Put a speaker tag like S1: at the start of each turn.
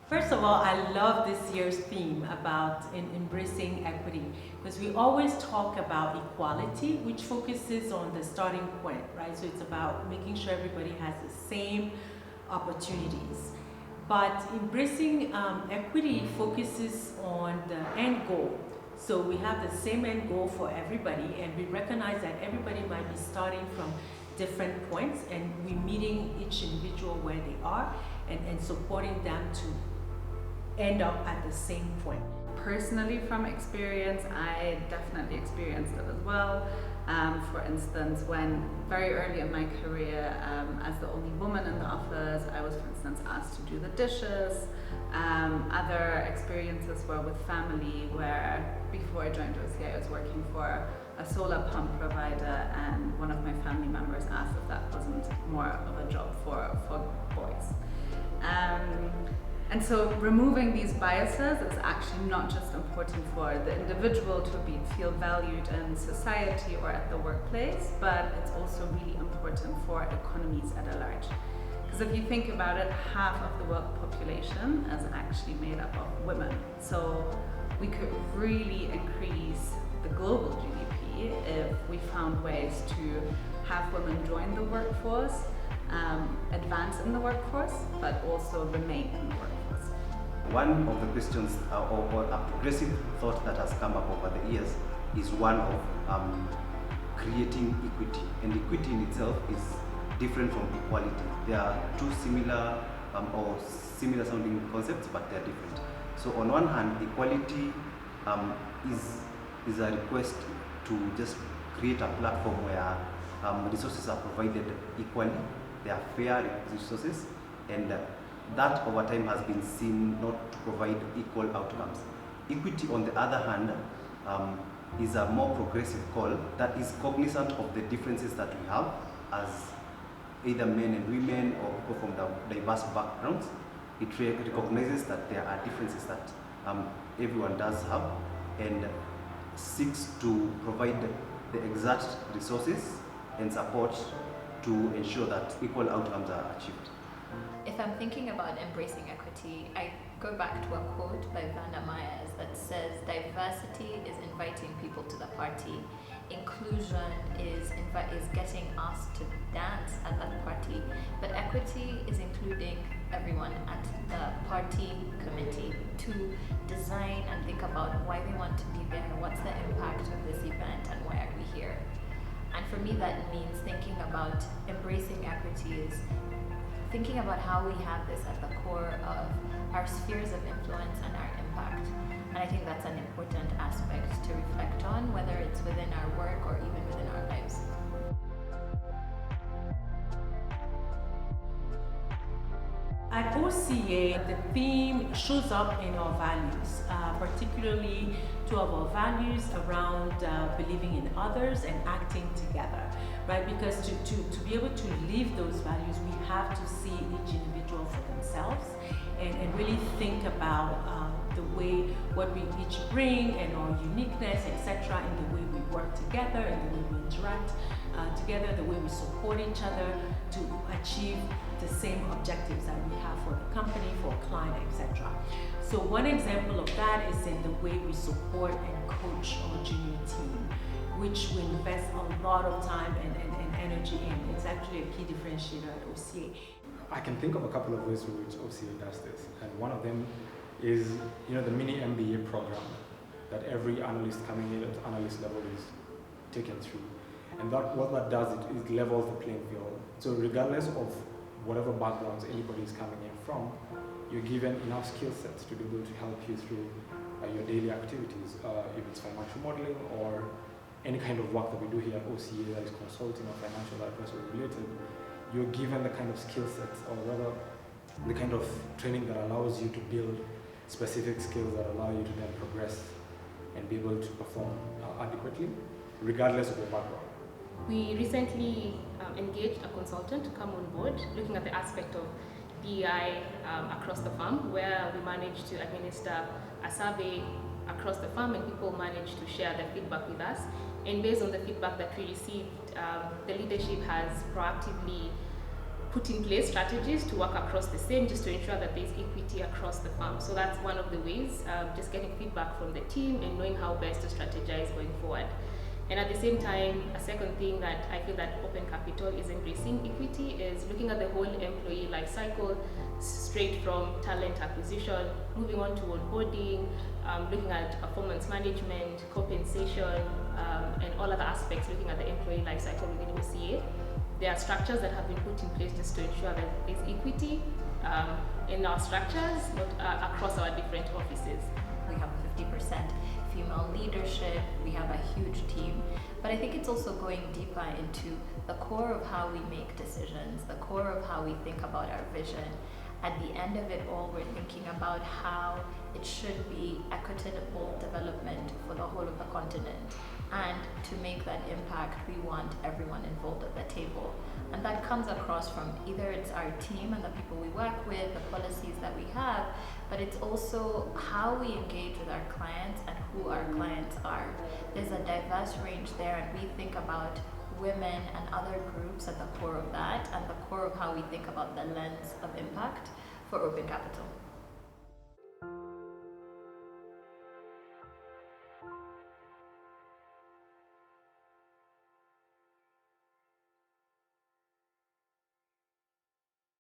S1: First of all, I love this year's theme about embracing equity because we always talk about equality, which focuses on the starting point, right? So it's about making sure everybody has the same opportunities. But embracing equity focuses on the end goal. So we have the same end goal for everybody, and we recognize that everybody might be starting from different points, and we're meeting each individual where they are and supporting them to end up at the same point.
S2: Personally, from experience, I definitely experienced it as well. For instance, when very early in my career, as the only woman in the office, I was, for instance, asked to do the dishes. Other experiences were with family, where before I joined OCA, I was working for a solar pump provider, and one of my family members asked if that wasn't more of a job for boys. And so removing these biases is actually not just important for the individual to feel valued in society or at the workplace, but it's also really important for economies at a large. Because if you think about it, half of the world population is actually made up of women. So we could really increase the global GDP if we found ways to have women join the workforce, advance in the workforce, but also remain in the workforce.
S3: One of the questions or a progressive thought that has come up over the years is one of creating equity. And equity in itself is different from equality. They are two similar or similar sounding concepts, but they are different. So on one hand, equality is a request to just create a platform where resources are provided equally. They are fair resources, and that over time has been seen not to provide equal outcomes. Equity, on the other hand, is a more progressive call that is cognizant of the differences that we have as either men and women or people from diverse backgrounds. It recognizes that there are differences that everyone does have, and seeks to provide the exact resources and support to ensure that equal outcomes are achieved.
S4: If I'm thinking about embracing equity, I go back to a quote by Vanda Myers that says, diversity is inviting people to the party. Inclusion is getting us to dance at that party. But equity is including everyone at the party committee to design and think about why they want to be there, what's the impact of this event, and why are we here. And for me, that means thinking about embracing equity is thinking about how we have this at the core of our spheres of influence and our impact. And I think that's an important aspect to reflect on, whether it's within our work or even within our lives.
S1: At OCA, the theme shows up in our values, particularly two of our values around believing in others and acting together, right? Because to be able to live those values, we have to see each individual for themselves and really think about the way, what we each bring and our uniqueness, etc., in the way we work together, in the way we interact together, the way we support each other to achieve the same objectives that we have for the company, for a client, etc. So one example of that is in the way we support and coach our junior team, which we invest a lot of time and energy in. It's actually a key differentiator at OCA.
S5: I can think of a couple of ways in which OCA does this, and one of them is the mini MBA program that every analyst coming in at analyst level is taken through. And what that does, it levels the playing field. So regardless of whatever backgrounds anybody is coming in from, you're given enough skill sets to be able to help you through your daily activities, if it's financial modeling or any kind of work that we do here at OCA that is consulting or financial advisory related. You're given the kind of skill sets, or rather the kind of training that allows you to build specific skills that allow you to then progress and be able to perform adequately, regardless of your background.
S6: We recently engaged a consultant to come on board, looking at the aspect of DEI across the firm, where we managed to administer a survey across the firm, and people managed to share their feedback with us. And based on the feedback that we received, the leadership has proactively put in place strategies to work across the same, just to ensure that there's equity across the farm. So that's one of the ways, just getting feedback from the team and knowing how best to strategize going forward. And at the same time, a second thing that I feel that Open Capital is embracing equity is looking at the whole employee life cycle, straight from talent acquisition, moving on to onboarding, looking at performance management, compensation, and all other aspects, looking at the employee life cycle within OCA. There are structures that have been put in place just to ensure that there's equity in our structures, across our different offices.
S4: We have 50% female leadership, we have a huge team, but I think it's also going deeper into the core of how we make decisions, the core of how we think about our vision. At the end of it all, we're thinking about how it should be equitable development for the whole of the continent. And to make that impact, we want everyone involved at the table. And that comes across from either it's our team and the people we work with, the policies that we have, but it's also how we engage with our clients and who our clients are. There's a diverse range there, and we think about women and other groups at the core of that, and the core of how we think about the lens of impact for Open Capital.